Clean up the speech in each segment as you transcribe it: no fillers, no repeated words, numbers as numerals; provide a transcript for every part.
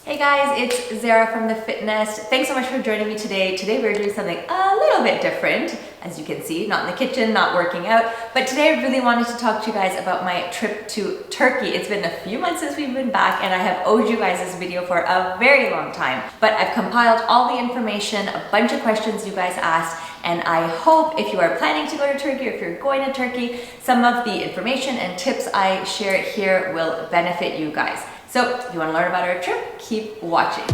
Hey guys, it's Zehra from The Fitness. Thanks so much for joining me today. Today we're doing something a little bit different. As you can see, not in the kitchen, not working out. But today I really wanted to talk to you guys about my trip to Turkey. It's been a few months since we've been back and I have owed you guys this video for a very long time. But I've compiled all the information, a bunch of questions you guys asked, and I hope if you are planning to go to Turkey or if you're going to Turkey, some of the information and tips I share here will benefit you guys. So if you want to learn about our trip, keep watching.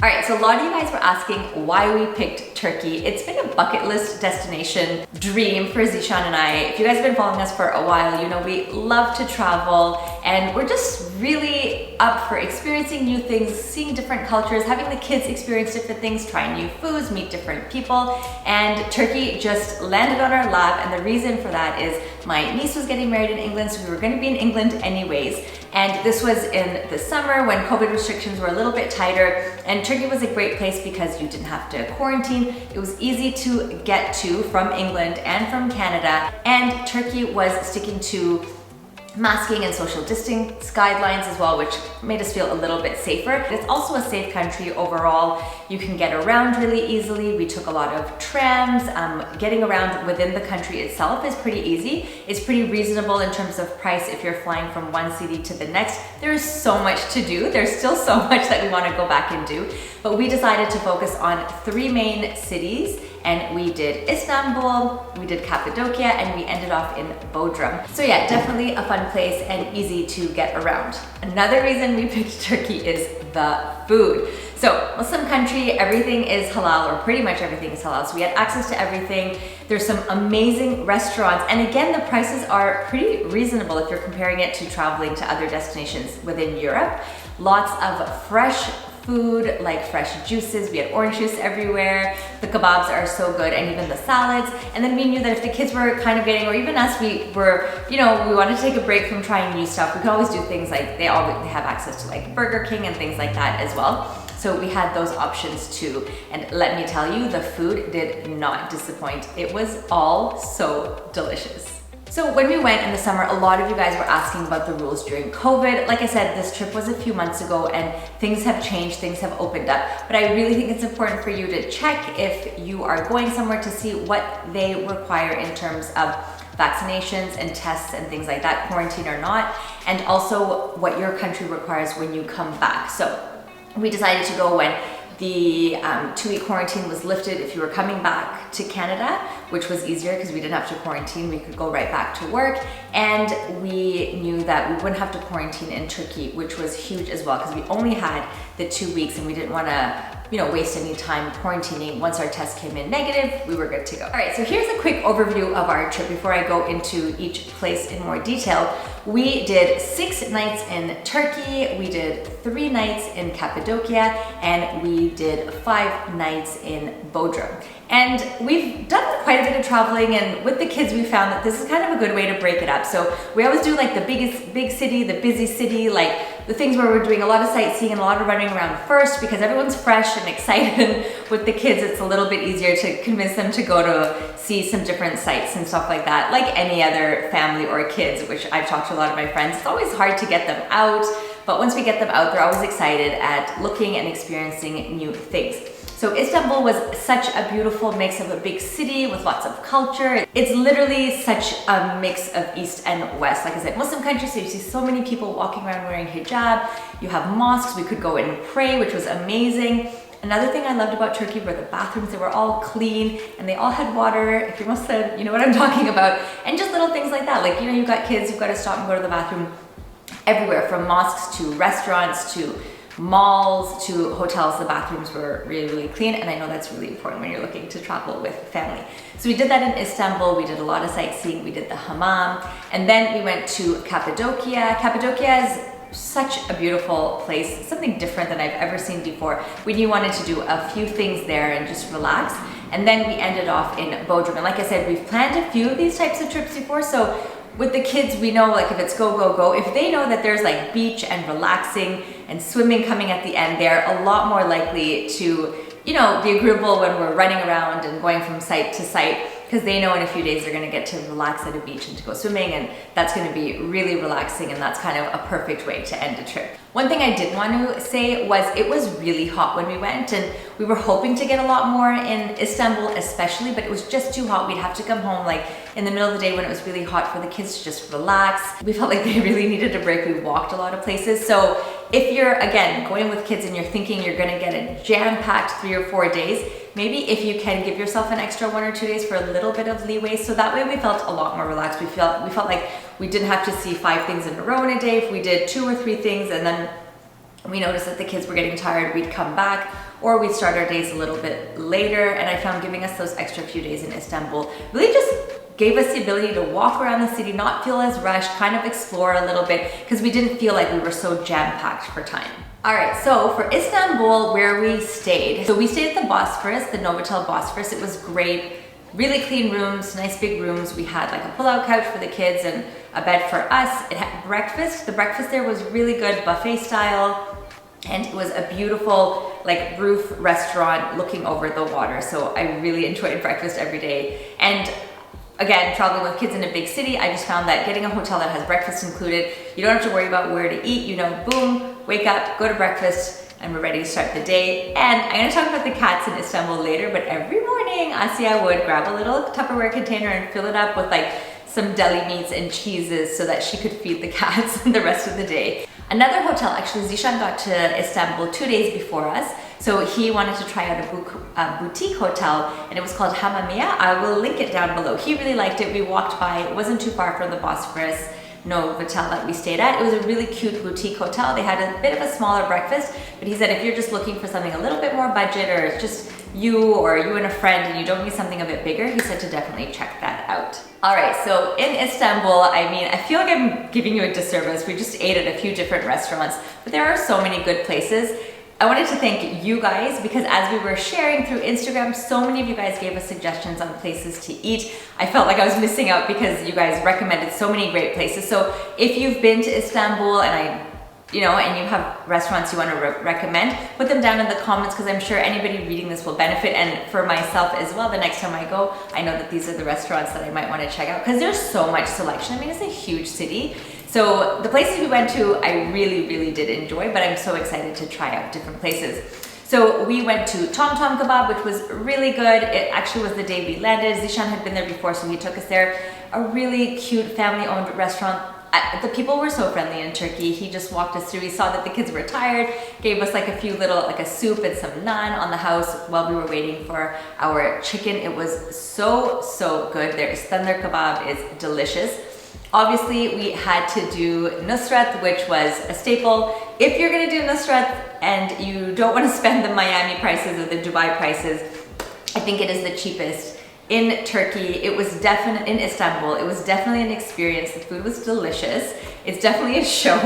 Alright, so a lot of you guys were asking why we picked Turkey. It's been a bucket list destination dream for Zishan and I. If you guys have been following us for a while, you know we love to travel and we're just really up for experiencing new things, seeing different cultures, having the kids experience different things, trying new foods, meet different people, and Turkey just landed on our lap. And the reason for that is my niece was getting married in England, so we were going to be in England anyways. And this was in the summer when COVID restrictions were a little bit tighter, and Turkey was a great place because you didn't have to quarantine. It was easy to get to from England and from Canada, and Turkey was sticking to masking and social distancing guidelines as well, which made us feel a little bit safer. It's also a safe country overall. You can get around really easily. We took a lot of trams. Getting around within the country itself is pretty easy. It's pretty reasonable in terms of price if you're flying from one city to the next. There is so much to do. There's still so much that we want to go back and do, but we decided to focus on 3 main cities. And we did Istanbul, we did Cappadocia, and we ended off in Bodrum. So yeah, definitely a fun place and easy to get around. Another reason we picked Turkey is the food. So Muslim country, everything is halal, or pretty much everything is halal. So we had access to everything. There's some amazing restaurants. And again, the prices are pretty reasonable if you're comparing it to traveling to other destinations within Europe. Lots of fresh food, like fresh juices. We had orange juice everywhere. The kebabs are so good, and even the salads. And then we knew that if the kids were kind of getting, or even us, we were, you know, we wanted to take a break from trying new stuff. We could always do things like they have access to like Burger King and things like that as well. So we had those options too. And let me tell you, the food did not disappoint. It was all so delicious. So when we went in the summer, a lot of you guys were asking about the rules during COVID. Like I said, this trip was a few months ago and things have changed, things have opened up. But I really think it's important for you to check if you are going somewhere to see what they require in terms of vaccinations and tests and things like that, quarantine or not, and also what your country requires when you come back. So we decided to go when the 2-week quarantine was lifted if you were coming back to Canada, which was easier because we didn't have to quarantine. We could go right back to work, and we knew that we wouldn't have to quarantine in Turkey, which was huge as well because we only had the 2 weeks and we didn't want to, you know, waste any time quarantining. Once our test came in negative, we were good to go. All right, so here's a quick overview of our trip before I go into each place in more detail. We did 6 nights in Turkey, we did 3 nights in Cappadocia, and we did 5 nights in Bodrum. And we've done quite a bit of traveling, and with the kids we found that this is kind of a good way to break it up. So we always do like the big city, the busy city, like the things where we're doing a lot of sightseeing and a lot of running around first because everyone's fresh and excited. With the kids, it's a little bit easier to convince them to go to see some different sites and stuff like that, like any other family or kids, which I've talked to a lot of my friends. It's always hard to get them out, but once we get them out, they're always excited at looking and experiencing new things. So Istanbul was such a beautiful mix of a big city with lots of culture. It's literally such a mix of East and West. Like I said, Muslim country, so you see so many people walking around wearing hijab. You have mosques, we could go and pray, which was amazing. Another thing I loved about Turkey were the bathrooms. They were all clean and they all had water. If you're Muslim, you know what I'm talking about. And just little things like that. Like, you know, you've got kids, you've got to stop and go to the bathroom everywhere, from mosques to restaurants to malls to hotels. The bathrooms were really, really clean, and I know that's really important when you're looking to travel with family. So we did that in Istanbul. We did a lot of sightseeing. We did the hammam, and then we went to Cappadocia. Cappadocia is such a beautiful place, something different than I've ever seen before. We knew we wanted to do a few things there and just relax, and then we ended off in Bodrum. And like I said, we've planned a few of these types of trips before, so with the kids, we know like if it's go, go, go, if they know that there's like beach and relaxing and swimming coming at the end, they're a lot more likely to, you know, be agreeable when we're running around and going from site to site. because they know in a few days they're gonna get to relax at a beach and to go swimming, and that's gonna be really relaxing, and that's kind of a perfect way to end a trip. One thing I did want to say was it was really hot when we went, and we were hoping to get a lot more in Istanbul especially, but it was just too hot. We'd have to come home like in the middle of the day when it was really hot for the kids to just relax. We felt like they really needed a break. We walked a lot of places. So if you're, again, going with kids and you're thinking you're gonna get a jam-packed 3 or 4 days, maybe if you can give yourself an extra 1 or 2 days for a little bit of leeway. So that way we felt a lot more relaxed. We felt like we didn't have to see 5 things in a row in a day. If we did 2 or 3 things and then we noticed that the kids were getting tired, we'd come back, or we'd start our days a little bit later. And I found giving us those extra few days in Istanbul really just gave us the ability to walk around the city, not feel as rushed, kind of explore a little bit, because we didn't feel like we were so jam-packed for time. All right, so for Istanbul, where we stayed, so we stayed at the Bosphorus, the Novotel Bosphorus. It was great, really clean rooms, nice big rooms. We had like a pull-out couch for the kids and a bed for us. It had breakfast. The breakfast there was really good, buffet style. And it was a beautiful like roof restaurant looking over the water. So I really enjoyed breakfast every day. And again, traveling with kids in a big city, I just found that getting a hotel that has breakfast included, you don't have to worry about where to eat. You know, boom, wake up, go to breakfast, and we're ready to start the day. And I'm gonna talk about the cats in Istanbul later, but every morning Asya would grab a little Tupperware container and fill it up with like some deli meats and cheeses so that she could feed the cats the rest of the day. Another hotel, actually, Zishan got to Istanbul 2 days before us, so he wanted to try out a boutique hotel, and it was called Hamamia. I will link it down below. He really liked it. We walked by, it wasn't too far from the Bosphorus Novotel that we stayed at. It was a really cute boutique hotel. They had a bit of a smaller breakfast, but he said if you're just looking for something a little bit more budget, or it's just you and a friend and you don't need something a bit bigger, he said to definitely check that out. All right, so in Istanbul, I mean, I feel like I'm giving you a disservice. We just ate at a few different restaurants, but there are so many good places. I wanted to thank you guys, because as we were sharing through Instagram, so many of you guys gave us suggestions on places to eat. I felt like I was missing out because you guys recommended so many great places. So if you've been to Istanbul and you have restaurants you want to recommend, put them down in the comments, because I'm sure anybody reading this will benefit. And for myself as well, the next time I go, I know that these are the restaurants that I might want to check out, because there's so much selection. I mean, it's a huge city. So the places we went to, I really, really did enjoy, but I'm so excited to try out different places. So we went to TomTom Kebab, which was really good. It actually was the day we landed. Zishan had been there before, so he took us there. A really cute family-owned restaurant. The people were so friendly in Turkey. He just walked us through. He saw that the kids were tired, gave us like a few little, like a soup and some naan on the house while we were waiting for our chicken. It was so, so good. Their Istanbul kebab is delicious. Obviously, we had to do Nusr-et, which was a staple. If you're gonna do Nusr-et and you don't wanna spend the Miami prices or the Dubai prices, I think it is the cheapest in Turkey. It was definitely in Istanbul. It was definitely an experience. The food was delicious. It's definitely a show.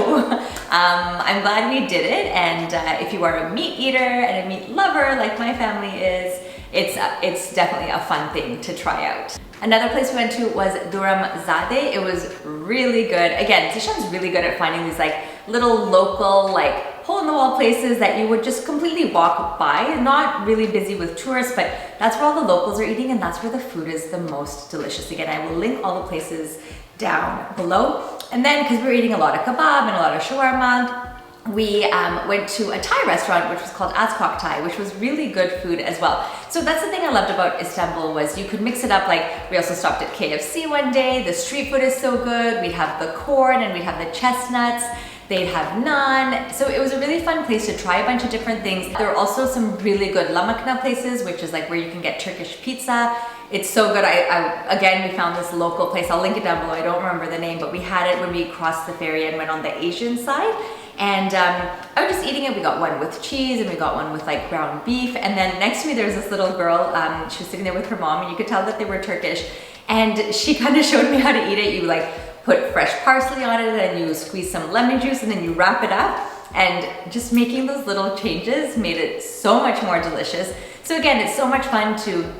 I'm glad we did it. And if you are a meat eater and a meat lover like my family is, it's definitely a fun thing to try out. Another place we went to was Dürümzade. It was really good. Again, Zishan's really good at finding these like little local, like hole-in-the-wall places that you would just completely walk by. Not really busy with tourists, but that's where all the locals are eating, and that's where the food is the most delicious. Again, I will link all the places down below. And then, because we were eating a lot of kebab and a lot of shawarma, we went to a Thai restaurant which was called Cok Thai, which was really good food as well. So that's the thing I loved about Istanbul, was you could mix it up. Like, we also stopped at KFC one day. The street food is so good. We'd have the corn and we'd have the chestnuts. They'd have naan. So it was a really fun place to try a bunch of different things. There were also some really good lamakna places, which is like where you can get Turkish pizza. It's so good. Again, we found this local place. I'll link it down below. I don't remember the name, but we had it when we crossed the ferry and went on the Asian side. And I was just eating it. We got one with cheese and we got one with like ground beef. And then next to me, there was this little girl. She was sitting there with her mom, and you could tell that they were Turkish. And she kind of showed me how to eat it. You like put fresh parsley on it, and you squeeze some lemon juice, and then you wrap it up. And just making those little changes made it so much more delicious. So again, it's so much fun to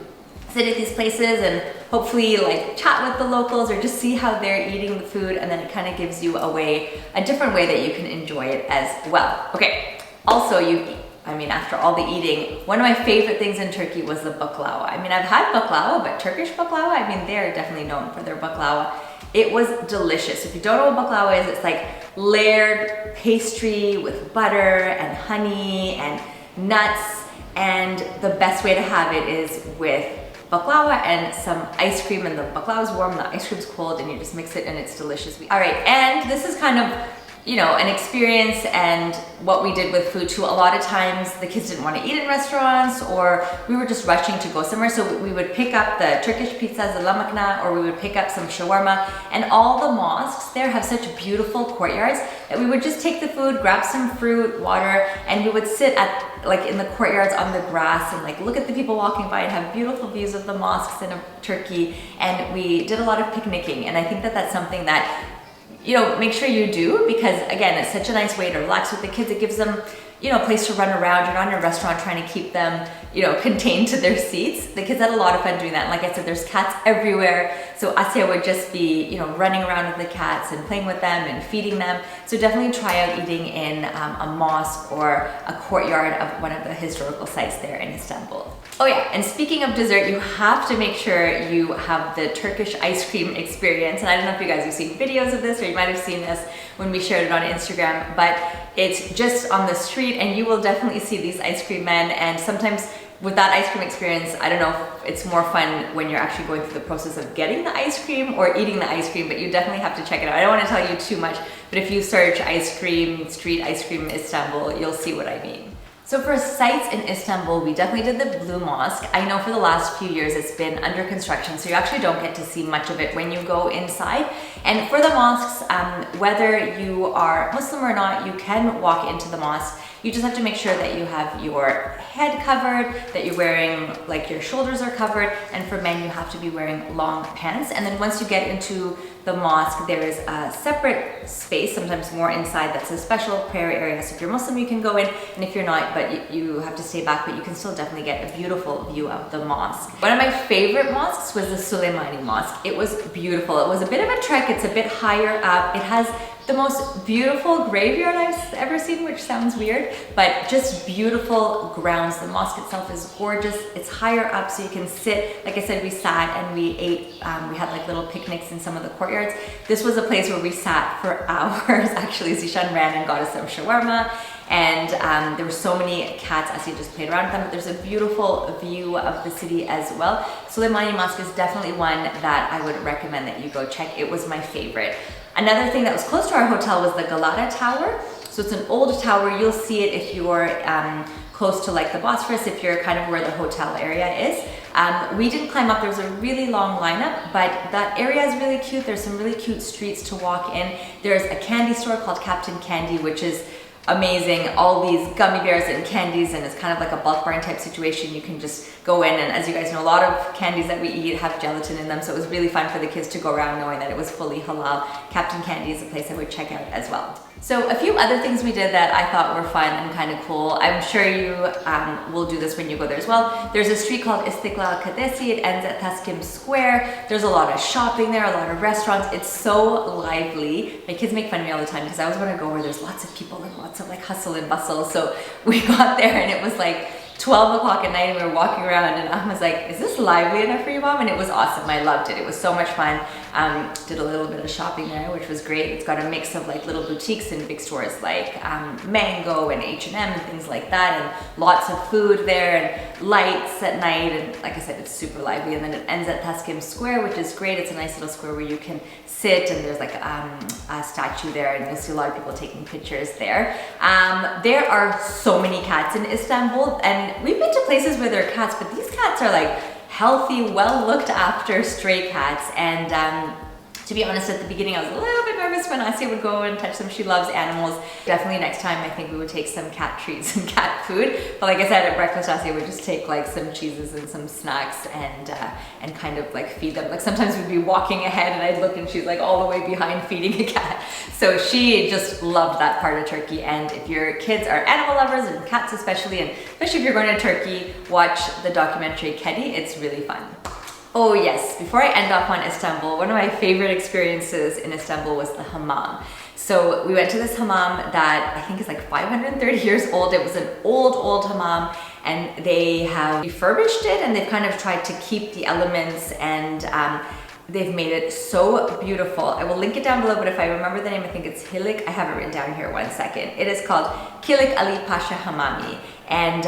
sit at these places and hopefully like chat with the locals or just see how they're eating the food, and then it kind of gives you a different way that you can enjoy it as well. Okay, also I mean, after all the eating, one of my favorite things in Turkey was the baklava. I mean, I've had baklava, but Turkish baklava, I mean, they're definitely known for their baklava. It was delicious. If you don't know what baklava is, it's like layered pastry with butter and honey and nuts. And the best way to have it is with baklava and some ice cream, and the baklava is warm, the ice cream's cold, and you just mix it and it's delicious. All right, and this is kind of, you know, an experience and what we did with food too. A lot of times the kids didn't want to eat in restaurants, or we were just rushing to go somewhere. So we would pick up the Turkish pizzas, the lamakna, or we would pick up some shawarma. And all the mosques there have such beautiful courtyards that we would just take the food, grab some fruit, water, and we would sit at like in the courtyards on the grass and like look at the people walking by and have beautiful views of the mosques in Turkey. And we did a lot of picnicking, and I think that that's something that, you know, make sure you do, because again, it's such a nice way to relax with the kids. It gives them, you know, a place to run around. You're not in a restaurant trying to keep them, you know, contained to their seats. The kids had a lot of fun doing that. And like I said, there's cats everywhere. So Asya would just be, you know, running around with the cats and playing with them and feeding them. So definitely try out eating in a mosque or a courtyard of one of the historical sites there in Istanbul. Oh yeah, and speaking of dessert, you have to make sure you have the Turkish ice cream experience. And I don't know if you guys have seen videos of this, or you might have seen this when we shared it on Instagram, but it's just on the street and you will definitely see these ice cream men. And sometimes with that ice cream experience, I don't know if it's more fun when you're actually going through the process of getting the ice cream or eating the ice cream, but you definitely have to check it out. I don't want to tell you too much, but if you search ice cream, street ice cream Istanbul, you'll see what I mean. So for sites in Istanbul, we definitely did the Blue Mosque. I know for the last few years it's been under construction, so you actually don't get to see much of it when you go inside. And for the mosques, whether you are Muslim or not, you can walk into the mosque. You just have to make sure that you have your head covered, that you're wearing, like your shoulders are covered, and for men you have to be wearing long pants. And then once you get into the mosque, there is a separate space, sometimes more inside, that's a special prayer area. So if you're Muslim, you can go in, and if you're not, but you have to stay back, but you can still definitely get a beautiful view of the mosque. One of my favorite mosques was the Süleymaniye Mosque. It was beautiful. It was a bit of a trek. It's a bit higher up. It has the most beautiful graveyard I've ever seen, which sounds weird, but just beautiful grounds. The mosque itself is gorgeous. It's higher up, so you can sit. Like I said, we sat and we ate. We had like little picnics in some of the courtyards. This was a place where we sat for hours. Actually, Zishan ran and got us some shawarma, and there were so many cats as he just played around with them. But there's a beautiful view of the city as well. Süleymaniye Mosque is definitely one that I would recommend that you go check. It was my favorite. Another thing that was close to our hotel was the Galata Tower. So it's an old tower. You'll see it if you're close to like the Bosphorus, if you're kind of where the hotel area is. We didn't climb up. There was a really long lineup, but that area is really cute. There's some really cute streets to walk in. There's a candy store called Captain Candy, which is amazing. All these gummy bears and candies, and it's kind of like a bulk barn type situation. You can just go in, and as you guys know, a lot of candies that we eat have gelatin in them, so it was really fun for the kids to go around knowing that it was fully halal. Captain Candy is a place I would check out as well. So a few other things we did that I thought were fun and kind of cool. I'm sure you will do this when you go there as well. There's a street called Istiklal Caddesi. It ends at Taksim Square. There's a lot of shopping there, a lot of restaurants. It's so lively. My kids make fun of me all the time because I always want to go where there's lots of people and lots of like hustle and bustle. So we got there and it was like 12 o'clock at night and we were walking around, and Ahmed was like, is this lively enough for you, Mom? And it was awesome. I loved it. It was so much fun. Did a little bit of shopping there, which was great. It's got a mix of like little boutiques and big stores like Mango and H&M and things like that, and lots of food there and lights at night. And like I said, it's super lively. And then it ends at Taksim Square, which is great. It's a nice little square where you can sit, and there's like a statue there, and you'll see a lot of people taking pictures there. There are so many cats in Istanbul, and we've been to places where there are cats, but these cats are like healthy, well looked after stray cats. And to be honest, at the beginning I was a little bit nervous when Asya would go and touch them. She loves animals. Definitely next time I think we would take some cat treats and cat food. But like I said, at breakfast Asya would just take like some cheeses and some snacks and kind of like feed them. Like sometimes we'd be walking ahead and I'd look and she's like all the way behind feeding a cat. So she just loved that part of Turkey. And if your kids are animal lovers, and cats especially, and especially if you're going to Turkey, watch the documentary Kedi. It's really fun. Oh yes, before I end off on Istanbul, one of my favorite experiences in Istanbul was the hammam. So we went to this hammam that I think is like 530 years old. It was an old hammam, and they have refurbished it, and they've kind of tried to keep the elements, and they've made it so beautiful. I will link it down below, but if I remember the name, I think it's Hilik. I have it written down here, one second. It is called Kilik Ali Pasha Hammami, and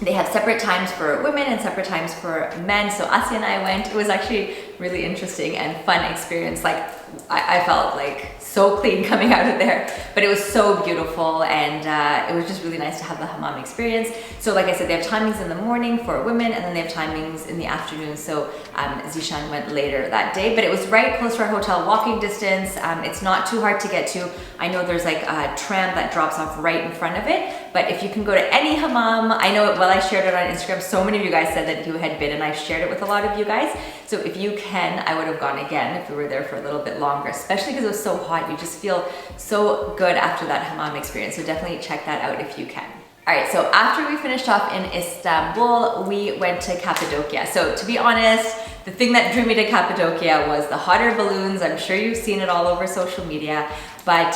they have separate times for women and separate times for men. So Asya and I went. It was actually really interesting and fun experience. Like I felt like so clean coming out of there, but it was so beautiful, and it was just really nice to have the hammam experience. So like I said, they have timings in the morning for women, and then they have timings in the afternoon. So Zishan went later that day, but it was right close to our hotel, walking distance. It's not too hard to get to. I know there's like a tram that drops off right in front of it, but if you can go to any hammam, I know while I shared it on Instagram, so many of you guys said that you had been, and I shared it with a lot of you guys. So if you can, I would have gone again if we were there for a little bit longer, especially because it was so hot. You just feel so good after that hammam experience. So definitely check that out if you can. All right, so after we finished off in Istanbul, we went to Cappadocia. So to be honest, the thing that drew me to Cappadocia was the hot air balloons. I'm sure you've seen it all over social media, but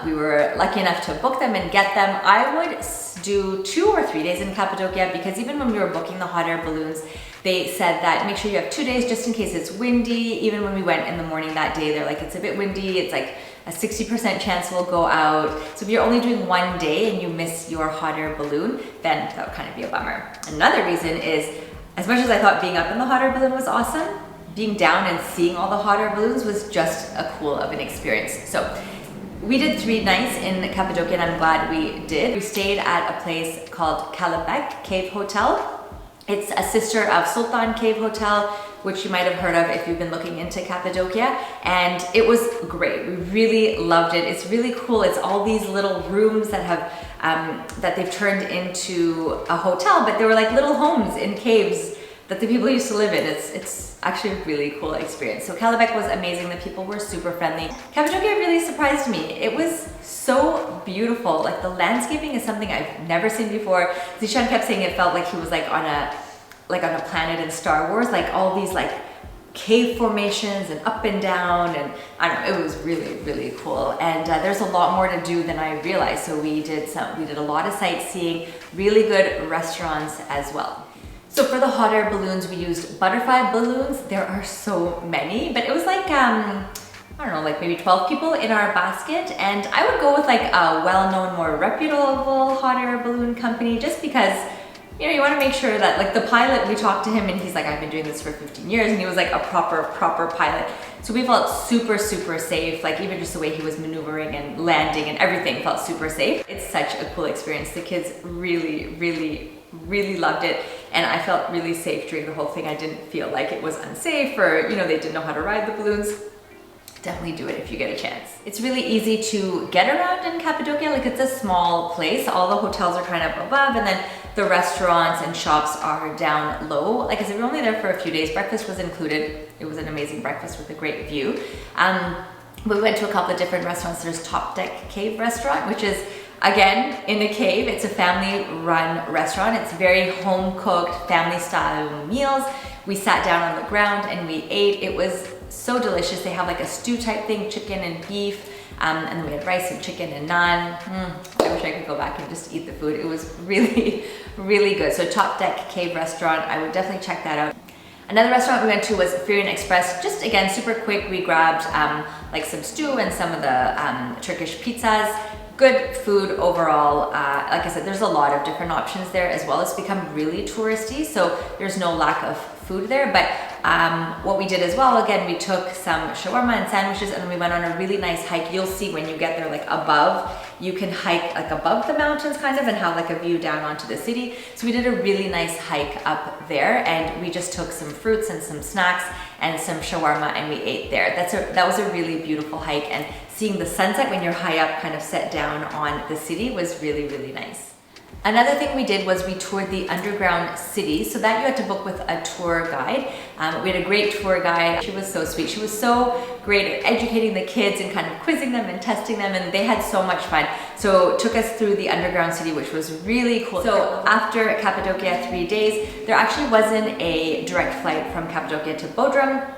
we were lucky enough to book them and get them. I would do 2 or 3 days in Cappadocia, because even when we were booking the hot air balloons, they said that make sure you have 2 days just in case it's windy. Even when we went in the morning that day, they're like, it's a bit windy. It's like a 60% chance we'll go out. So if you're only doing 1 day and you miss your hot air balloon, then that would kind of be a bummer. Another reason is, as much as I thought being up in the hot air balloon was awesome, being down and seeing all the hot air balloons was just a cool of an experience. So we did 3 nights in Cappadocia, and I'm glad we did. We stayed at a place called Kelebek Cave Hotel. It's a sister of Sultan Cave Hotel, which you might have heard of if you've been looking into Cappadocia, and it was great. We really loved it. It's really cool. It's all these little rooms that have that they've turned into a hotel, but they were like little homes in caves that the people used to live in. It's actually a really cool experience. So Kelebek was amazing. The people were super friendly. Cappadocia really surprised me. It was so beautiful. Like the landscaping is something I've never seen before. Zishan kept saying it felt like he was like on a planet in Star Wars, like all these like cave formations and up and down, and I don't know, it was really cool. And there's a lot more to do than I realized. So we did a lot of sightseeing, really good restaurants as well. So for the hot air balloons, we used butterfly balloons. There are so many, but it was like, I don't know, like maybe 12 people in our basket. And I would go with like a well-known, more reputable hot air balloon company, just because, you know, you want to make sure that, like the pilot, we talked to him and he's like, I've been doing this for 15 years. And he was like a proper pilot. So we felt super safe. Like even just the way he was maneuvering and landing and everything felt super safe. It's such a cool experience. The kids really loved it, and I felt really safe during the whole thing. I didn't feel like it was unsafe, or you know, they didn't know how to ride the balloons. Definitely do it if you get a chance. It's really easy to get around in Cappadocia. Like it's a small place. All the hotels are kind of above, and then the restaurants and shops are down low. Like I said, we were only there for a few days. Breakfast was included. It was an amazing breakfast with a great view. We went to a couple of different restaurants. There's Top Deck Cave Restaurant, which is again in a cave. It's a family-run restaurant. It's very home-cooked, family-style meals. We sat down on the ground and we ate. It was so delicious. They have like a stew type thing, chicken and beef, and then we had rice and chicken and naan. I wish I could go back and just eat the food. It was really good. So Top Deck Cave Restaurant, I would definitely check that out. Another restaurant we went to was Tasfirin Express. Just again, super quick. We grabbed like some stew and some of the Turkish pizzas. Good food overall. Like I said, there's a lot of different options there as well. It's become really touristy, so there's no lack of food there. But what we did as well, again, we took some shawarma and sandwiches, and then we went on a really nice hike. You'll see when you get there, like above, you can hike like above the mountains kind of and have like a view down onto the city. So we did a really nice hike up there, and we just took some fruits and some snacks and some shawarma, and we ate there. That was a really beautiful hike, and seeing the sunset when you're high up kind of set down on the city was really nice. Another thing we did was we toured the underground city, so that you had to book with a tour guide. We had a great tour guide. She was so sweet. She was so great at educating the kids and kind of quizzing them and testing them, and they had so much fun. So took us through the underground city, which was really cool. So after Cappadocia 3 days, there actually wasn't a direct flight from Cappadocia to Bodrum.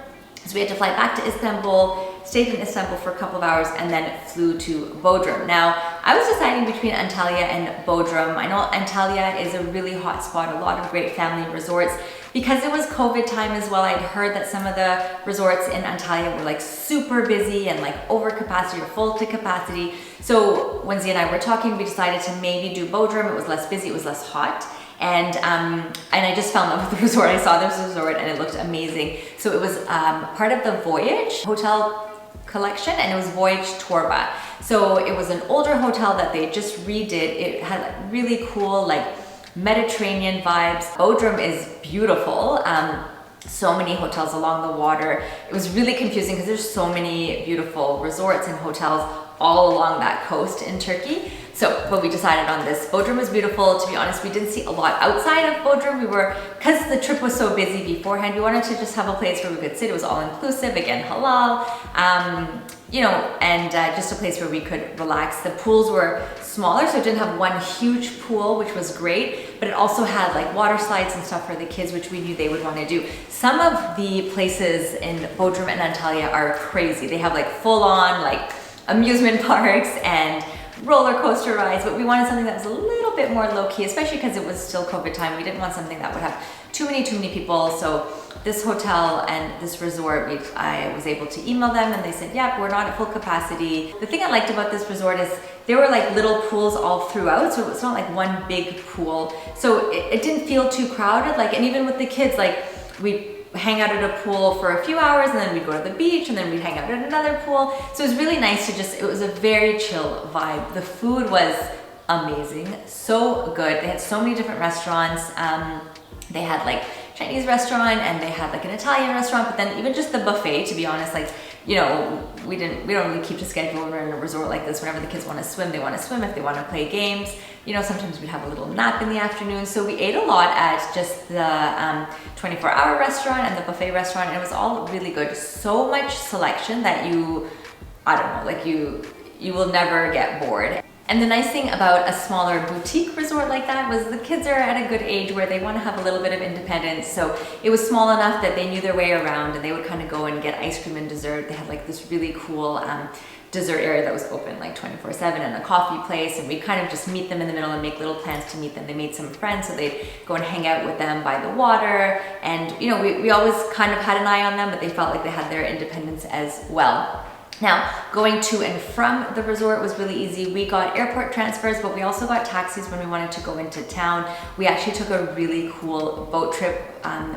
So we had to fly back to Istanbul, stayed in Istanbul for a couple of hours, and then flew to Bodrum. Now, I was deciding between Antalya and Bodrum. I know Antalya is a really hot spot, a lot of great family resorts. Because it was COVID time as well, I'd heard that some of the resorts in Antalya were like super busy and like over capacity or full to capacity. So when Z and I were talking, we decided to maybe do Bodrum. It was less busy, it was less hot. And I just fell in love with the resort. I saw this resort and it looked amazing. So it was part of the Voyage hotel collection, and it was Voyage Torba. So it was an older hotel that they just redid. It had like really cool like Mediterranean vibes. Bodrum is beautiful. So many hotels along the water. It was really confusing because there's so many beautiful resorts and hotels all along that coast in Turkey. So, but we decided on this. Bodrum was beautiful. To be honest, we didn't see a lot outside of Bodrum. Because the trip was so busy beforehand, we wanted to just have a place where we could sit. It was all inclusive, again, halal, you know, and just a place where we could relax. The pools were smaller, so it didn't have one huge pool, which was great, but it also had like water slides and stuff for the kids, which we knew they would want to do. Some of the places in Bodrum and Antalya are crazy. They have like full on like amusement parks and roller coaster rides, but we wanted something that was a little bit more low-key, especially because it was still COVID time. We didn't want something that would have too many people. So this hotel and this resort, I was able to email them and they said, yeah, we're not at full capacity. The thing I liked about this resort is there were like little pools all throughout, so it's not like one big pool. So it didn't feel too crowded. Like, and even with the kids, like we hang out at a pool for a few hours and then we'd go to the beach and then we'd hang out at another pool. So it was really nice to it was a very chill vibe. The food was amazing, so good. They had so many different restaurants. They had like Chinese restaurant and they had like an Italian restaurant, but then even just the buffet, to be honest, like, you know, we don't really keep to schedule when we're in a resort like this. Whenever the kids want to swim, they want to swim. If they want to play games, you know, sometimes we'd have a little nap in the afternoon. So we ate a lot at just the 24-hour restaurant and the buffet restaurant, and it was all really good. So much selection that I don't know, like you will never get bored. And the nice thing about a smaller boutique resort like that was the kids are at a good age where they want to have a little bit of independence. So it was small enough that they knew their way around and they would kind of go and get ice cream and dessert. They had like this really cool dessert area that was open like 24/7 and a coffee place, and we'd kind of just meet them in the middle and make little plans to meet them. They made some friends, so they'd go and hang out with them by the water. And you know, we always kind of had an eye on them, but they felt like they had their independence as well. Now, going to and from the resort was really easy. We got airport transfers, but we also got taxis when we wanted to go into town. We actually took a really cool boat trip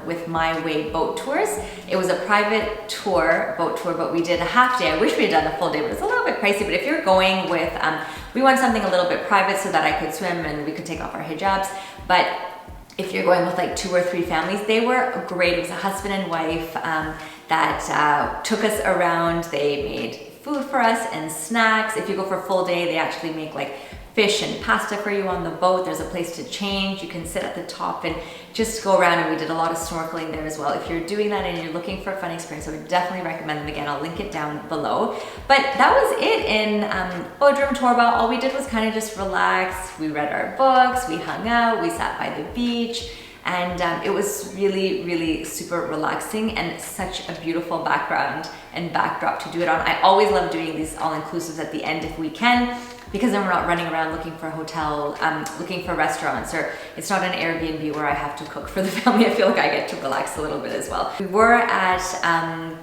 with My Way Boat Tours. It was a private boat tour, but we did a half day. I wish we had done a full day, but it's a little bit pricey. But if you're going with, we wanted something a little bit private so that I could swim and we could take off our hijabs. But if you're going with like 2 or 3 families, they were great. It was a husband and wife that took us around. They made food for us and snacks. If you go for a full day, they actually make like fish and pasta for you on the boat. There's a place to change. You can sit at the top and just go around, and we did a lot of snorkeling there as well. If you're doing that and you're looking for a fun experience, I would definitely recommend them. Again, I'll link it down below. But that was it in Bodrum Torba. All we did was kind of just relax. We read our books, we hung out, we sat by the beach, and it was really, really super relaxing and such a beautiful background and backdrop to do it on. I always love doing these all-inclusives at the end if we can, because then we're not running around looking for a hotel, looking for restaurants, or it's not an Airbnb where I have to cook for the family. I feel like I get to relax a little bit as well. We were at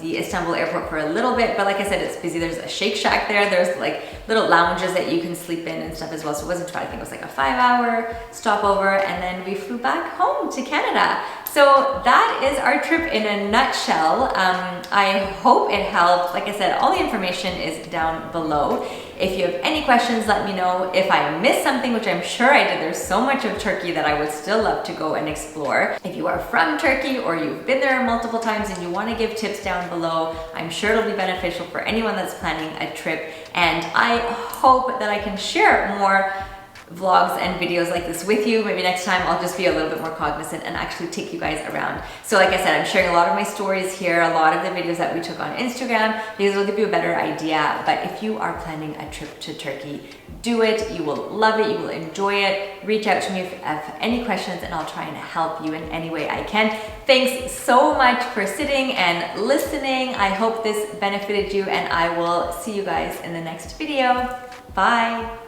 the Istanbul airport for a little bit, but like I said, it's busy. There's a Shake Shack there. There's like little lounges that you can sleep in and stuff as well. So it wasn't too bad. I think it was like a 5-hour stopover, and then we flew back home to Canada. So that is our trip in a nutshell. I hope it helped. Like I said, all the information is down below. If you have any questions, let me know. If I missed something, which I'm sure I did, there's so much of Turkey that I would still love to go and explore. If you are from Turkey or you've been there multiple times and you want to give tips down below, I'm sure it'll be beneficial for anyone that's planning a trip. And I hope that I can share more vlogs and videos like this with you. Maybe next time I'll just be a little bit more cognizant and actually take you guys around. So like I said, I'm sharing a lot of my stories here, a lot of the videos that we took on Instagram, because it'll give you a better idea. But if you are planning a trip to Turkey, do it. You will love it. You will enjoy it. Reach out to me if you have any questions and I'll try and help you in any way I can. Thanks so much for sitting and listening. I hope this benefited you and I will see you guys in the next video. Bye.